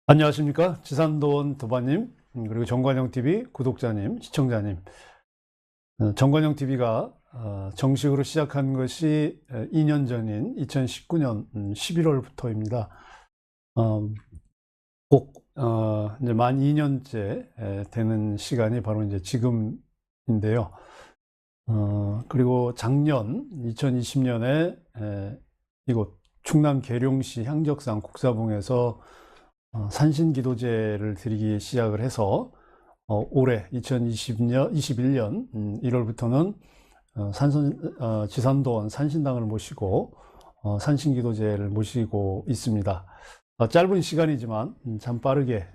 안녕하십니까. 지산돈 도반님, 그리고 정관영TV 구독자님, 시청자님. 정관영TV가 정식으로 시작한 것이 2년 전인 2019년 11월부터입니다. 이제 만 2년째 되는 시간이 바로 이제 지금인데요. 그리고 작년 2020년에 이곳 충남 계룡시 향적산 국사봉에서 산신기도제를 드리기 시작을 해서 올해 2021년 1월부터는 지산도원 산신당을 모시고 산신기도제를 모시고 있습니다. 짧은 시간이지만 참 빠르게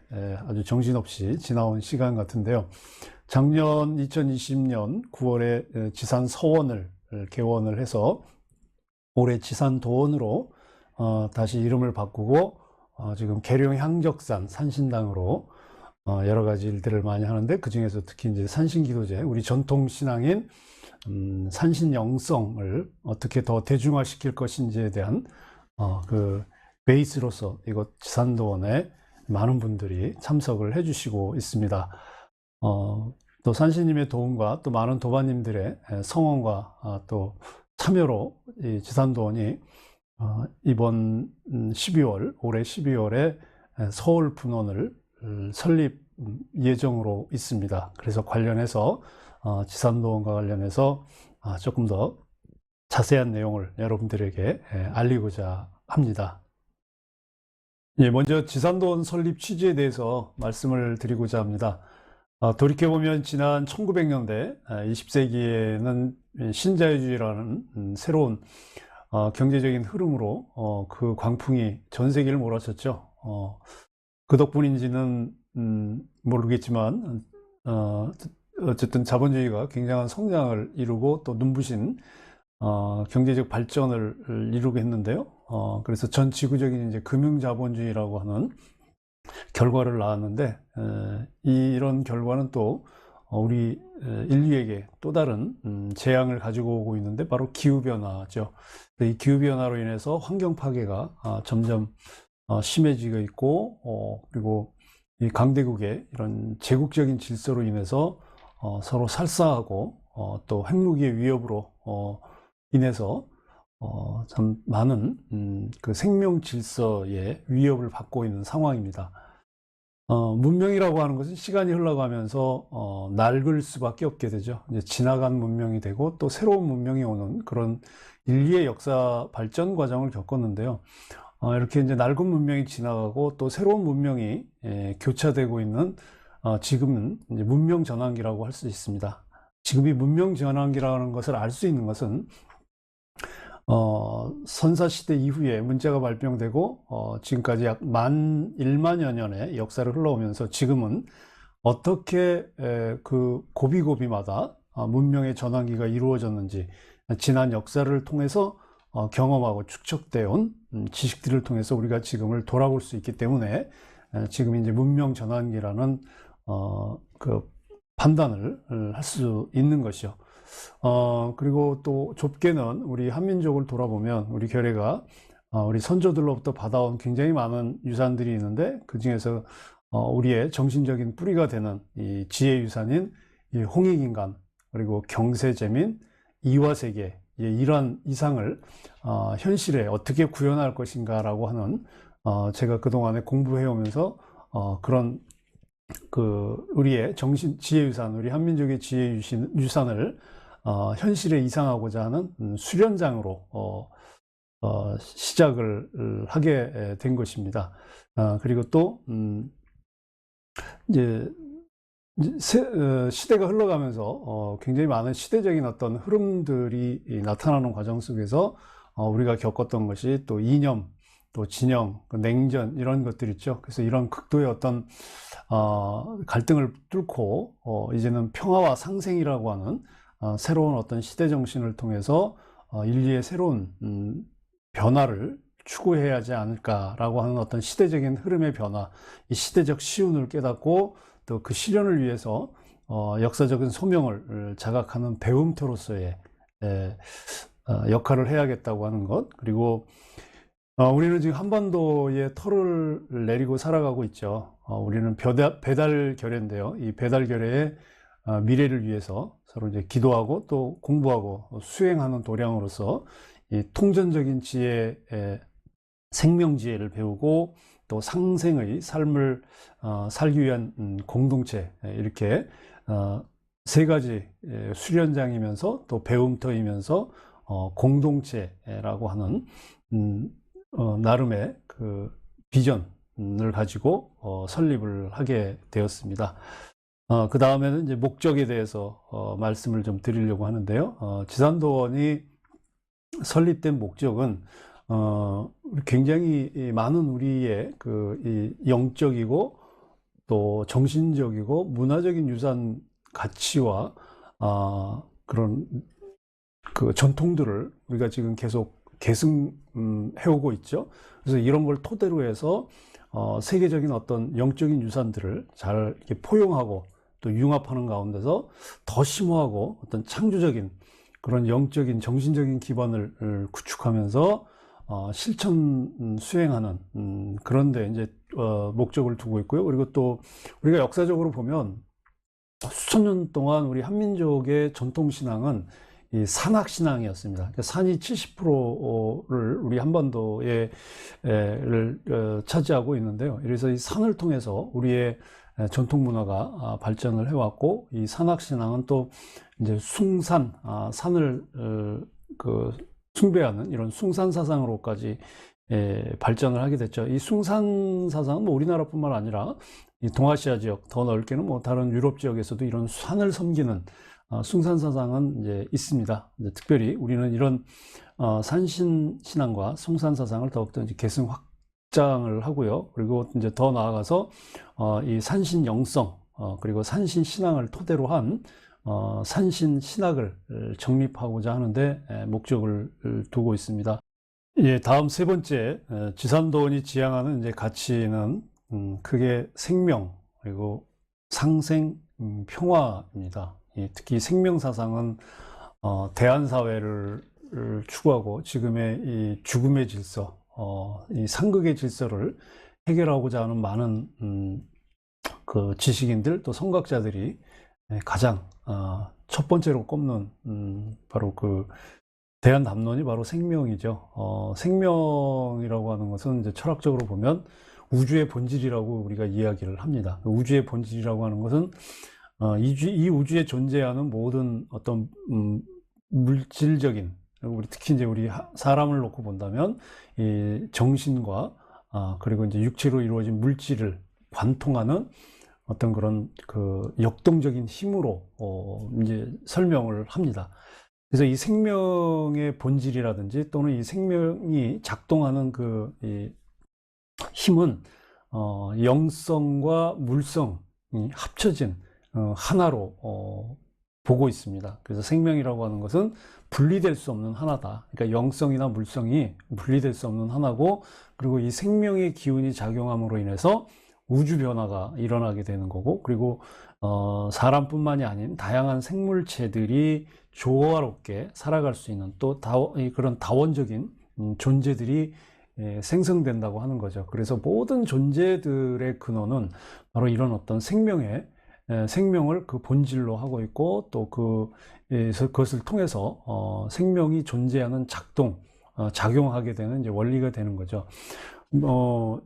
아주 정신없이 지나온 시간 같은데요. 작년 2020년 9월에 지산서원을 개원을 해서 올해 지산도원으로 다시 이름을 바꾸고 지금 계룡향적산 산신당으로 여러 가지 일들을 많이 하는데, 그 중에서 특히 이제 산신기도제, 우리 전통 신앙인 산신영성을 어떻게 더 대중화시킬 것인지에 대한 그 베이스로서 이곳 지산도원에 많은 분들이 참석을 해주시고 있습니다. 또 산신님의 도움과 또 많은 도반님들의 성원과 또 참여로 이 지산도원이 이번 12월, 올해 12월에 서울 분원을 설립 예정으로 있습니다. 그래서 관련해서 지산도원과 관련해서 조금 더 자세한 내용을 여러분들에게 알리고자 합니다. 먼저 지산도원 설립 취지에 대해서 말씀을 드리고자 합니다. 돌이켜보면 지난 1900년대 20세기에는 신자유주의라는 새로운 경제적인 흐름으로 그 광풍이 전 세계를 몰아쳤죠. 그 덕분인지는 모르겠지만 어쨌든 자본주의가 굉장한 성장을 이루고 또 눈부신 경제적 발전을 이루게 했는데요. 그래서 전 지구적인 이제 금융자본주의라고 하는 결과를 낳았는데, 이런 결과는 또 우리 인류에게 또 다른 재앙을 가지고 오고 있는데, 바로 기후변화죠. 이 기후변화로 인해서 환경 파괴가 점점 심해지고 있고, 그리고 이 강대국의 이런 제국적인 질서로 인해서 서로 살사하고 또 핵무기의 위협으로 인해서 참 많은 그 생명 질서의 위협을 받고 있는 상황입니다. 문명이라고 하는 것은 시간이 흘러가면서 낡을 수밖에 없게 되죠. 이제 지나간 문명이 되고 또 새로운 문명이 오는 그런 인류의 역사 발전 과정을 겪었는데요. 이렇게 이제 낡은 문명이 지나가고 또 새로운 문명이 교차되고 있는 지금은 이제 문명 전환기라고 할 수 있습니다. 지금이 문명 전환기라는 것을 알 수 있는 것은 선사시대 이후에 문자가 발병되고 지금까지 약 1만여 년의 역사를 흘러오면서 지금은 어떻게 그 고비고비마다 문명의 전환기가 이루어졌는지 지난 역사를 통해서 경험하고 축적되어 온 지식들을 통해서 우리가 지금을 돌아볼 수 있기 때문에 지금 이제 문명 전환기라는 그 판단을 할 수 있는 것이요. 그리고 또 좁게는 우리 한민족을 돌아보면 우리 결의가 우리 선조들로부터 받아온 굉장히 많은 유산들이 있는데, 그 중에서 우리의 정신적인 뿌리가 되는 이 지혜 유산인 이 홍익인간, 그리고 경세재민, 이화세계, 이러한 이상을 현실에 어떻게 구현할 것인가라고 하는 제가 그동안에 공부해 오면서 그런 그 우리의 정신 지혜 유산, 우리 한민족의 지혜 유산을 현실에 이상하고자 하는 수련장으로 시작을 하게 된 것입니다. 그리고 또 이제 시대가 흘러가면서 굉장히 많은 시대적인 어떤 흐름들이 나타나는 과정 속에서 우리가 겪었던 것이 또 이념, 또 진영, 냉전, 이런 것들 있죠. 그래서 이런 극도의 어떤 갈등을 뚫고 이제는 평화와 상생이라고 하는 새로운 어떤 시대 정신을 통해서 인류의 새로운 변화를 추구해야 하지 않을까라고 하는 어떤 시대적인 흐름의 변화, 이 시대적 시운을 깨닫고 또 그 실현을 위해서 역사적인 소명을 자각하는 배움터로서의 역할을 해야겠다고 하는 것, 그리고 우리는 지금 한반도에 털을 내리고 살아가고 있죠. 우리는 배달 결례인데요. 이 배달 결례의 미래를 위해서 서로 이제 기도하고 또 공부하고 수행하는 도량으로서 이 통전적인 지혜, 생명지혜를 배우고 또 상생의 삶을 살기 위한 공동체, 이렇게 세 가지 수련장이면서 또 배움터이면서 공동체라고 하는 나름의 그 비전을 가지고 설립을 하게 되었습니다. 그 다음에는 이제 목적에 대해서 말씀을 좀 드리려고 하는데요. 지산도원이 설립된 목적은 굉장히 많은 우리의 이 영적이고 또 정신적이고 문화적인 유산 가치와 그런 그 전통들을 우리가 지금 계속 계승해오고 있죠. 그래서 이런 걸 토대로 해서 세계적인 어떤 영적인 유산들을 잘 이렇게 포용하고 또 융합하는 가운데서 더 심오하고 어떤 창조적인 그런 영적인 정신적인 기반을 구축하면서 실천 수행하는 그런데 이제 목적을 두고 있고요. 그리고 또 우리가 역사적으로 보면 수천 년 동안 우리 한민족의 전통 신앙은 이 산악 신앙이었습니다. 그러니까 산이 70%를 우리 한반도에 차지하고 있는데요. 그래서 이 산을 통해서 우리의 전통 문화가 발전을 해왔고, 이 산악 신앙은 또 이제 숭산, 산을 그 숭배하는 이런 숭산 사상으로까지 발전을 하게 됐죠. 이 숭산 사상은 뭐 우리나라뿐만 아니라 이 동아시아 지역, 더 넓게는 뭐 다른 유럽 지역에서도 이런 산을 섬기는 숭산 사상은 이제 있습니다. 이제 특별히 우리는 이런 산신 신앙과 숭산 사상을 더욱더 이제 계승 확장을 하고요. 그리고 이제 더 나아가서 이 산신 영성 그리고 산신 신앙을 토대로 한 산신 신학을 정립하고자 하는데 목적을 두고 있습니다. 예, 다음 세 번째 지산도원이 지향하는 이제 가치는 크게 생명 그리고 상생 평화입니다. 예, 특히 생명 사상은 대한 사회를 추구하고 지금의 이 죽음의 질서, 이 상극의 질서를 해결하고자 하는 많은 그 지식인들 또 성각자들이 가장 첫 번째로 꼽는 바로 그 대한 담론이 바로 생명이죠. 생명이라고 하는 것은 이제 철학적으로 보면 우주의 본질이라고 우리가 이야기를 합니다. 우주의 본질이라고 하는 것은 이 우주에 존재하는 모든 어떤 물질적인, 우리 특히 이제 우리 사람을 놓고 본다면 이 정신과 그리고 이제 육체로 이루어진 물질을 관통하는 어떤 그런 그 역동적인 힘으로 이제 설명을 합니다. 그래서 이 생명의 본질이라든지 또는 이 생명이 작동하는 이 힘은 영성과 물성이 합쳐진 하나로 보고 있습니다. 그래서 생명이라고 하는 것은 분리될 수 없는 하나다. 그러니까 영성이나 물성이 분리될 수 없는 하나고, 그리고 이 생명의 기운이 작용함으로 인해서 우주 변화가 일어나게 되는 거고, 그리고 사람뿐만이 아닌 다양한 생물체들이 조화롭게 살아갈 수 있는 또 그런 다원적인 존재들이 생성된다고 하는 거죠. 그래서 모든 존재들의 근원은 바로 이런 어떤 생명을 그 본질로 하고 있고, 또 그것을 통해서 생명이 존재하는 작용하게 되는 이제 원리가 되는 거죠.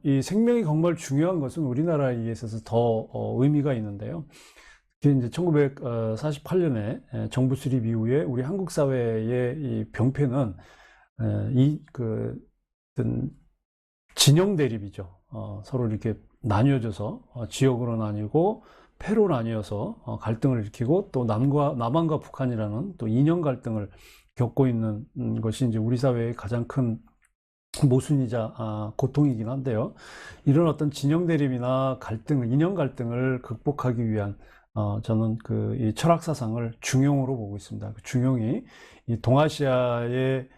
이 생명이 정말 중요한 것은 우리나라에 있어서 더 의미가 있는데요. 특히 이제 1948년에 정부 수립 이후에 우리 한국 사회의 이 병폐는 진영 대립이죠. 서로 이렇게 나뉘어져서 지역으로 나뉘고 패로 나뉘어서 갈등을 일으키고, 또 남한과 북한이라는 또 이념 갈등을 겪고 있는 것이 이제 우리 사회의 가장 큰 모순이자 고통이긴 한데요. 이런 어떤 진영 대립이나 이념 갈등을 극복하기 위한 저는 이 철학 사상을 중용으로 보고 있습니다. 그 중용이 이 동아시아의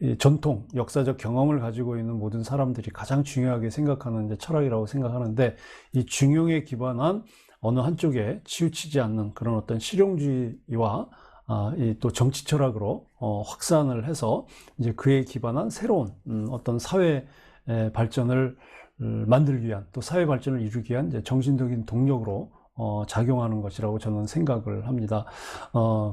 이 전통, 역사적 경험을 가지고 있는 모든 사람들이 가장 중요하게 생각하는 이제 철학이라고 생각하는데, 이 중용에 기반한 어느 한쪽에 치우치지 않는 그런 어떤 실용주의와 이 또 정치 철학으로 확산을 해서 이제 그에 기반한 새로운 어떤 사회 발전을 만들기 위한, 또 사회 발전을 이루기 위한 이제 정신적인 동력으로 작용하는 것이라고 저는 생각을 합니다.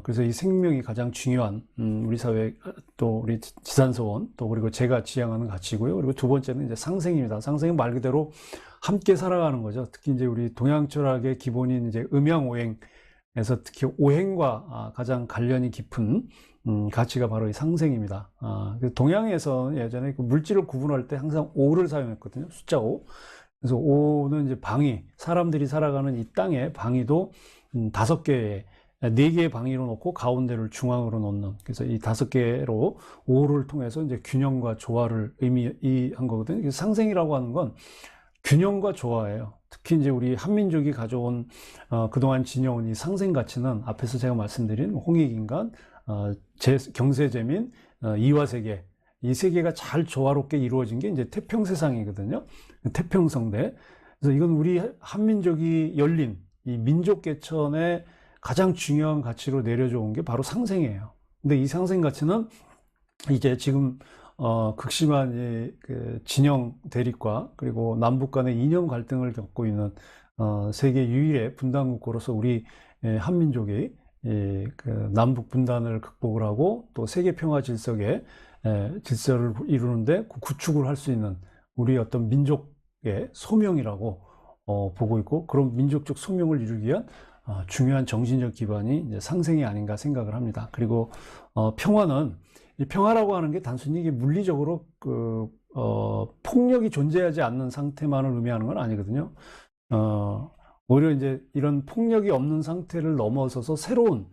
그래서 이 생명이 가장 중요한 우리 사회, 또 우리 지산소원, 또 그리고 제가 지향하는 가치고요. 그리고 두 번째는 이제 상생입니다. 상생은 말 그대로 함께 살아가는 거죠. 특히 이제 우리 동양 철학의 기본인 이제 음양오행에서 특히 오행과 가장 관련이 깊은 가치가 바로 이 상생입니다. 동양에서 예전에 그 물질을 구분할 때 항상 오를 사용했거든요. 숫자 5. 그래서 오는 이제 방위, 사람들이 살아가는 이 땅의 방위도 5개의, 4개의 방위로 놓고 가운데를 중앙으로 놓는, 그래서 이 5개로 오를 통해서 이제 균형과 조화를 의미한 거거든요. 그래서 상생이라고 하는 건 균형과 조화예요. 특히 이제 우리 한민족이 가져온 그동안 지녀온 이 상생 가치는 앞에서 제가 말씀드린 홍익인간, 경세제민, 이화세계, 이 세계가 잘 조화롭게 이루어진 게 이제 태평세상이거든요. 태평성대. 그래서 이건 우리 한민족이 열린 이 민족 개천의 가장 중요한 가치로 내려져 온 게 바로 상생이에요. 근데 이 상생 가치는 이제 지금 극심한 그 진영 대립과 그리고 남북 간의 이념 갈등을 겪고 있는 세계 유일의 분단국가로서 우리 한민족이 그 남북 분단을 극복을 하고 또 세계 평화 질서의 질서를 이루는데 구축을 할 수 있는 우리 어떤 민족의 소명이라고 보고 있고, 그런 민족적 소명을 이루기 위한 중요한 정신적 기반이 이제 상생이 아닌가 생각을 합니다. 그리고 평화는, 이 평화라고 하는 게 단순히 이게 물리적으로 폭력이 존재하지 않는 상태만을 의미하는 건 아니거든요. 오히려 이제 이런 폭력이 없는 상태를 넘어서서 새로운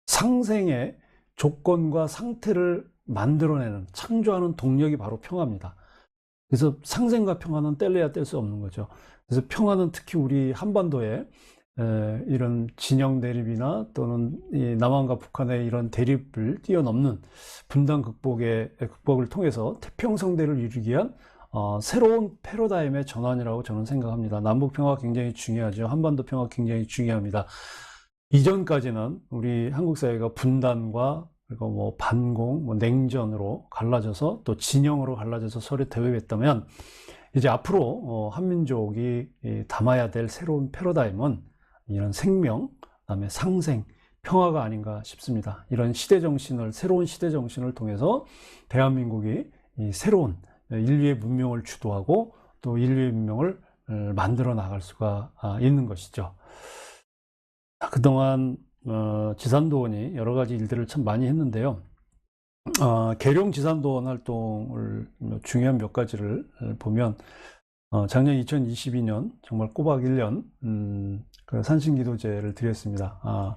상생의 조건과 상태를 만들어내는, 창조하는 동력이 바로 평화입니다. 그래서 상생과 평화는 뗄래야 뗄 수 없는 거죠. 그래서 평화는 특히 우리 한반도에 이런 진영 대립이나 또는 이 남한과 북한의 이런 대립을 뛰어넘는 분단 극복을 통해서 태평성대를 이루기 위한 새로운 패러다임의 전환이라고 저는 생각합니다. 남북 평화가 굉장히 중요하죠. 한반도 평화가 굉장히 중요합니다. 이전까지는 우리 한국 사회가 분단과 그리고 뭐 반공, 뭐 냉전으로 갈라져서 또 진영으로 갈라져서 서로 대립했다면, 이제 앞으로 한민족이 담아야 될 새로운 패러다임은 이런 생명, 그다음에 상생, 평화가 아닌가 싶습니다. 이런 시대정신을, 새로운 시대정신을 통해서 대한민국이 이 새로운 인류의 문명을 주도하고 또 인류의 문명을 만들어 나갈 수가 있는 것이죠. 그동안 지산도원이 여러 가지 일들을 참 많이 했는데요. 계룡 지산도원 활동을 중요한 몇 가지를 보면, 작년 2022년 정말 꼬박 1년 그 산신기도제를 드렸습니다.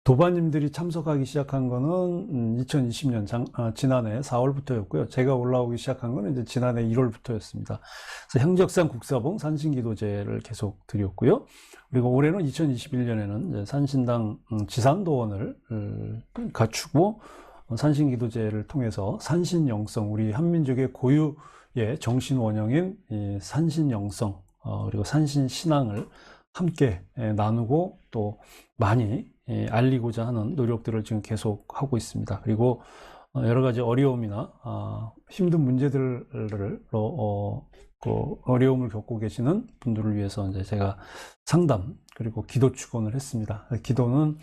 도반님들이 참석하기 시작한 거는 2020년 지난해 4월부터였고요. 제가 올라오기 시작한 거는 이제 지난해 1월부터였습니다. 그래서 행적산 국사봉 산신기도제를 계속 드렸고요. 그리고 올해는 2021년에는 산신당 지산도원을 갖추고 산신기도제를 통해서 산신영성, 우리 한민족의 고유의 정신원형인 이 산신영성, 그리고 산신신앙을 함께 나누고 또 많이 알리고자 하는 노력들을 지금 계속 하고 있습니다. 그리고 여러 가지 어려움이나 힘든 문제들을 그 어려움을 겪고 계시는 분들을 위해서 이제 제가 상담 그리고 기도 축원을 했습니다. 기도는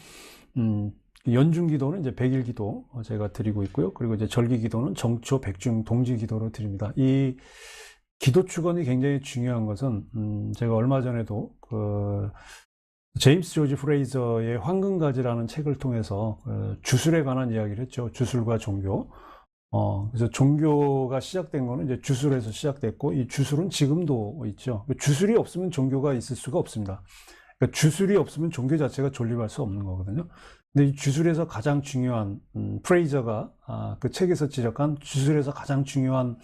연중 기도는 이제 100일 기도 제가 드리고 있고요. 그리고 이제 절기 기도는 정초 백중 동지 기도로 드립니다. 이 기도 축원이 굉장히 중요한 것은 제가 얼마 전에도 그 제임스 조지 프레이저의 황금가지라는 책을 통해서 주술에 관한 이야기를 했죠. 주술과 종교. 그래서 종교가 시작된 거는 이제 주술에서 시작됐고, 이 주술은 지금도 있죠. 주술이 없으면 종교가 있을 수가 없습니다. 그러니까 주술이 없으면 종교 자체가 존립할 수 없는 거거든요. 근데 이 주술에서 가장 중요한, 프레이저가 그 책에서 지적한 주술에서 가장 중요한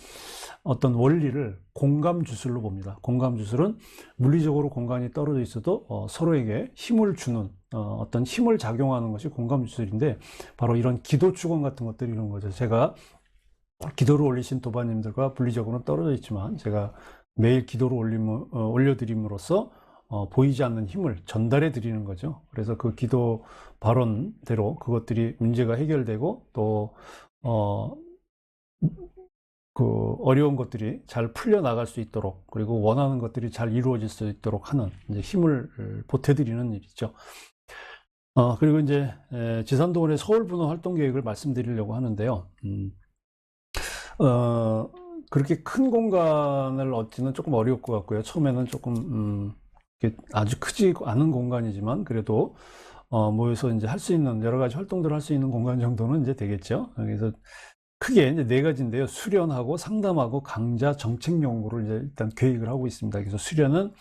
어떤 원리를 공감 주술로 봅니다. 공감 주술은 물리적으로 공간이 떨어져 있어도 서로에게 힘을 주는 어떤 힘을 작용하는 것이 공감 주술인데, 바로 이런 기도 축원 같은 것들이 이런 거죠. 제가 기도를 올리신 도반님들과 물리적으로는 떨어져 있지만 제가 매일 기도를 올려드림으로써 보이지 않는 힘을 전달해 드리는 거죠. 그래서 그 기도 발언대로 그것들이 문제가 해결되고 또 그 어려운 것들이 잘 풀려나갈 수 있도록, 그리고 원하는 것들이 잘 이루어질 수 있도록 하는 이제 힘을 보태드리는 일이죠. 그리고 이제 지산동원의 서울분원 활동 계획을 말씀드리려고 하는데요. 그렇게 큰 공간을 얻기는 조금 어려울 것 같고요. 처음에는 조금 아주 크지 않은 공간이지만 그래도 모여서 이제 할 수 있는 여러 가지 활동들을 할 수 있는 공간 정도는 이제 되겠죠. 그래서 크게 이제 네 가지인데요. 수련하고 상담하고 강좌 정책 연구를 이제 일단 계획을 하고 있습니다. 그래서 수련은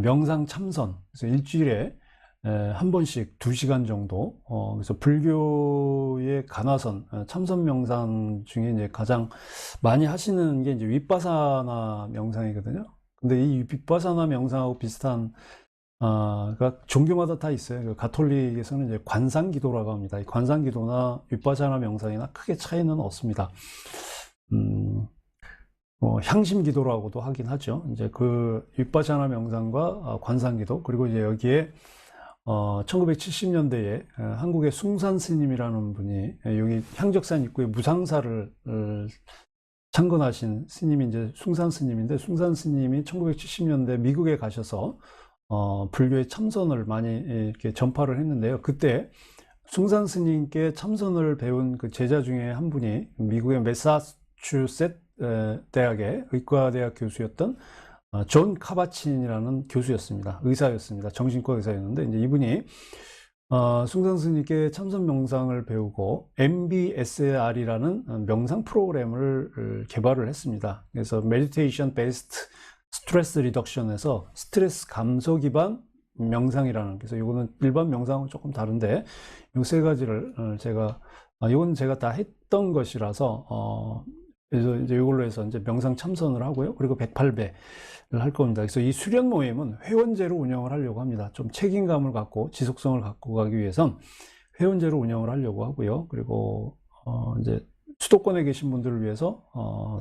명상 참선, 그래서 일주일에 한 번씩 2시간 정도, 그래서 불교의 간화선, 참선 명상 중에 이제 가장 많이 하시는 게 이제 윗바사나 명상이거든요. 근데 이 윗바사나 명상하고 비슷한, 그러니까 종교마다 다 있어요. 그 가톨릭에서는 이제 관상기도라고 합니다. 이 관상기도나 윗바사나 명상이나 크게 차이는 없습니다. 향심기도라고도 하긴 하죠. 이제 그 윗바사나 명상과 관상기도, 그리고 이제 여기에 1970년대에 한국의 숭산 스님이라는 분이 여기 향적산 입구에 무상사를 창건하신 스님이 이제 숭산 스님인데, 숭산 스님이 1970년대 미국에 가셔서 불교의 참선을 많이 이렇게 전파를 했는데요. 그때 숭산 스님께 참선을 배운 그 제자 중에 한 분이 미국의 매사추셋 대학의 의과대학 교수였던 존 카바친이라는 교수였습니다. 의사였습니다. 정신과 의사였는데, 이제 이분이 숭산 스님께 참선 명상을 배우고 MBSR이라는 명상 프로그램을 개발을 했습니다. 그래서 Meditation Based Stress Reduction에서 스트레스 감소 기반 명상이라는, 그래서 이거는 일반 명상은 조금 다른데 이 세 가지를 이건 제가 다 했던 것이라서 그래서 이제 이걸로 해서 이제 명상 참선을 하고요. 그리고 108배를 할 겁니다. 그래서 이 수련 모임은 회원제로 운영을 하려고 합니다. 좀 책임감을 갖고 지속성을 갖고 가기 위해선 회원제로 운영을 하려고 하고요. 그리고 이제 수도권에 계신 분들을 위해서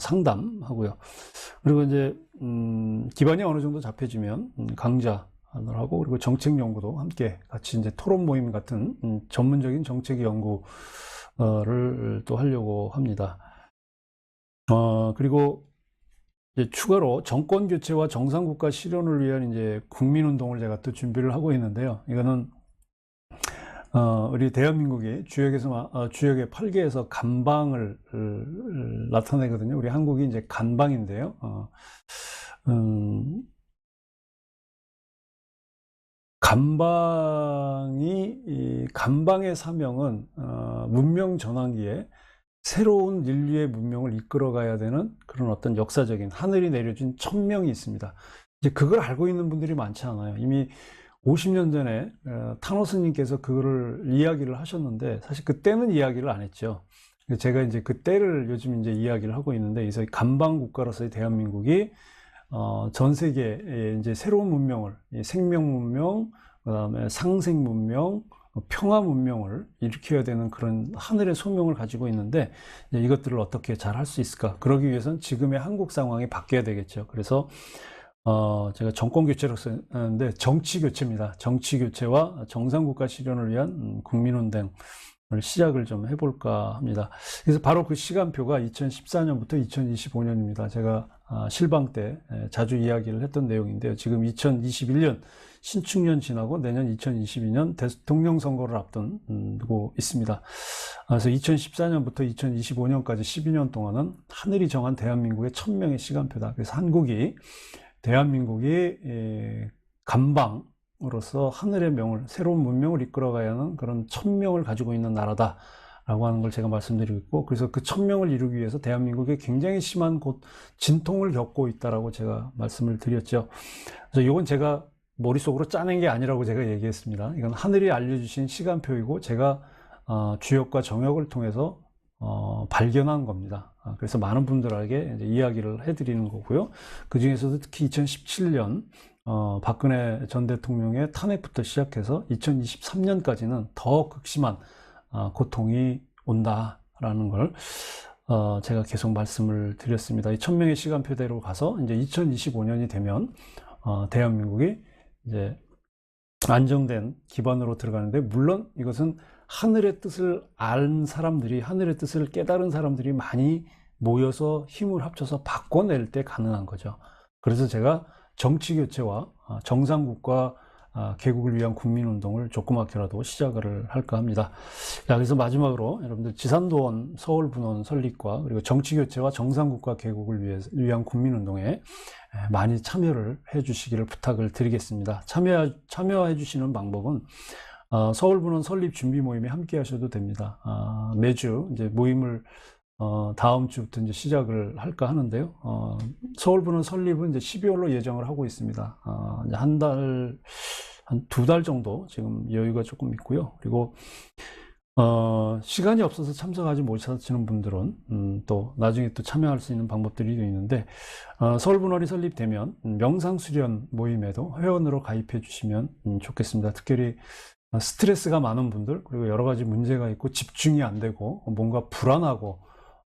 상담하고요. 그리고 이제 기반이 어느 정도 잡혀지면 강좌를 하고, 그리고 정책 연구도 함께 같이 이제 토론 모임 같은 전문적인 정책 연구를 또 하려고 합니다. 그리고 이제 추가로 정권 교체와 정상국가 실현을 위한 이제 국민운동을 제가 또 준비를 하고 있는데요. 이거는 우리 대한민국이 주역의 8개에서 간방을 나타내거든요. 우리 한국이 이제 간방인데요. 간방의 사명은 문명 전환기에 새로운 인류의 문명을 이끌어가야 되는 그런 어떤 역사적인 하늘이 내려준 천명이 있습니다. 이제 그걸 알고 있는 분들이 많지 않아요. 이미 50년 전에 타노 스님께서 그거를 이야기를 하셨는데, 사실 그때는 이야기를 안 했죠. 제가 이제 그때를 요즘 이제 이야기를 하고 있는데, 그래서 간방 국가로서의 대한민국이 전 세계에 이제 새로운 문명을, 생명 문명, 그다음에 상생 문명, 평화 문명을 일으켜야 되는 그런 하늘의 소명을 가지고 있는데, 이것들을 어떻게 잘 할 수 있을까? 그러기 위해서는 지금의 한국 상황이 바뀌어야 되겠죠. 그래서 제가 정권 교체라고 썼는데 정치 교체입니다. 정치 교체와 정상국가 실현을 위한 국민운동을 시작을 좀 해볼까 합니다. 그래서 바로 그 시간표가 2014년부터 2025년입니다. 제가 실방 때 자주 이야기를 했던 내용인데요. 지금 2021년 신축년 지나고 내년 2022년 대통령 선거를 앞두고 있습니다. 그래서 2014년부터 2025년까지 12년 동안은 하늘이 정한 대한민국의 1000명의 시간표다. 그래서 한국이 대한민국이 간방으로서 하늘의 명을, 새로운 문명을 이끌어가야 하는 그런 1000명을 가지고 있는 나라다라고 하는 걸 제가 말씀드리고 있고, 그래서 그 1000명을 이루기 위해서 대한민국이 굉장히 심한 진통을 겪고 있다라고 제가 말씀을 드렸죠. 그래서 이건 제가 머릿속으로 짜낸 게 아니라고 제가 얘기했습니다. 이건 하늘이 알려주신 시간표이고 제가 주역과 정역을 통해서 발견한 겁니다. 그래서 많은 분들에게 이제 이야기를 해드리는 거고요. 그 중에서도 특히 2017년 박근혜 전 대통령의 탄핵부터 시작해서 2023년까지는 더 극심한 고통이 온다라는 걸 제가 계속 말씀을 드렸습니다. 이 1000명의 시간표대로 가서 이제 2025년이 되면 대한민국이 이제 안정된 기반으로 들어가는데, 물론 이것은 하늘의 뜻을 안 사람들이, 하늘의 뜻을 깨달은 사람들이 많이 모여서 힘을 합쳐서 바꿔낼 때 가능한 거죠. 그래서 제가 정치 교체와 정상국가 개국을 위한 국민운동을 조그맣게라도 시작을 할까 합니다. 자, 그래서 마지막으로 여러분들 지산도원 서울분원 설립과 그리고 정치 교체와 정상국가 개국을 위한 국민운동에 많이 참여를 해 주시기를 부탁을 드리겠습니다. 참여해 주시는 방법은 서울분원 설립 준비 모임에 함께 하셔도 됩니다. 매주 이제 모임을 다음 주부터 이제 시작을 할까 하는데요. 서울분원 설립은 이제 12월로 예정을 하고 있습니다. 한 2달 정도 지금 여유가 조금 있고요. 그리고 시간이 없어서 참석하지 못하시는 분들은 또 나중에 또 참여할 수 있는 방법들이 있는데, 서울분원이 설립되면 명상수련 모임에도 회원으로 가입해 주시면 좋겠습니다. 특별히 스트레스가 많은 분들, 그리고 여러 가지 문제가 있고 집중이 안 되고 뭔가 불안하고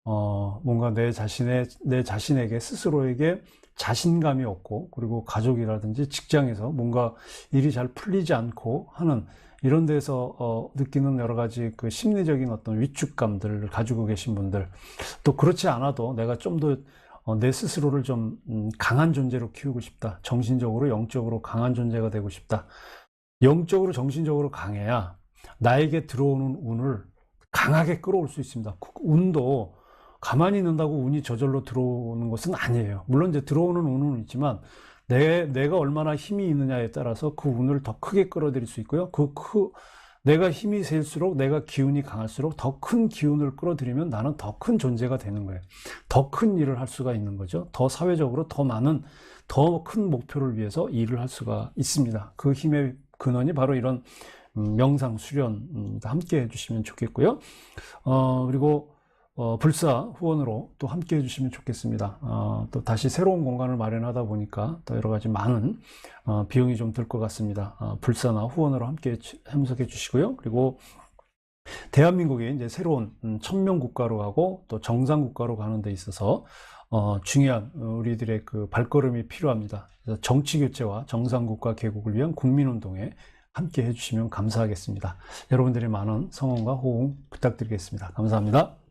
뭔가 내 자신에게 스스로에게 자신감이 없고, 그리고 가족이라든지 직장에서 뭔가 일이 잘 풀리지 않고 하는 이런 데서 느끼는 여러 가지 그 심리적인 어떤 위축감들을 가지고 계신 분들, 또 그렇지 않아도 내가 좀 더 내 스스로를 좀 강한 존재로 키우고 싶다, 정신적으로 영적으로 강한 존재가 되고 싶다, 영적으로 정신적으로 강해야 나에게 들어오는 운을 강하게 끌어올 수 있습니다. 운도 가만히 있는다고 운이 저절로 들어오는 것은 아니에요. 물론 이제 들어오는 운은 있지만 내가 얼마나 힘이 있느냐에 따라서 그 운을 더 크게 끌어들일 수 있고요. 내가 힘이 셀수록, 내가 기운이 강할수록 더 큰 기운을 끌어들이면 나는 더 큰 존재가 되는 거예요. 더 큰 일을 할 수가 있는 거죠. 더 사회적으로 더 많은, 더 큰 목표를 위해서 일을 할 수가 있습니다. 그 힘의 근원이 바로 이런 명상, 수련 함께 해주시면 좋겠고요. 그리고 불사 후원으로 또 함께 해주시면 좋겠습니다. 또 다시 새로운 공간을 마련하다 보니까 또 여러 가지 많은 비용이 좀 들 것 같습니다. 불사나 후원으로 함께 참석해 주시고요. 그리고 대한민국이 이제 새로운 천명 국가로 가고 또 정상 국가로 가는 데 있어서 중요한 우리들의 그 발걸음이 필요합니다. 그래서 정치 교체와 정상 국가 개국을 위한 국민운동에 함께 해주시면 감사하겠습니다. 여러분들의 많은 성원과 호응 부탁드리겠습니다. 감사합니다.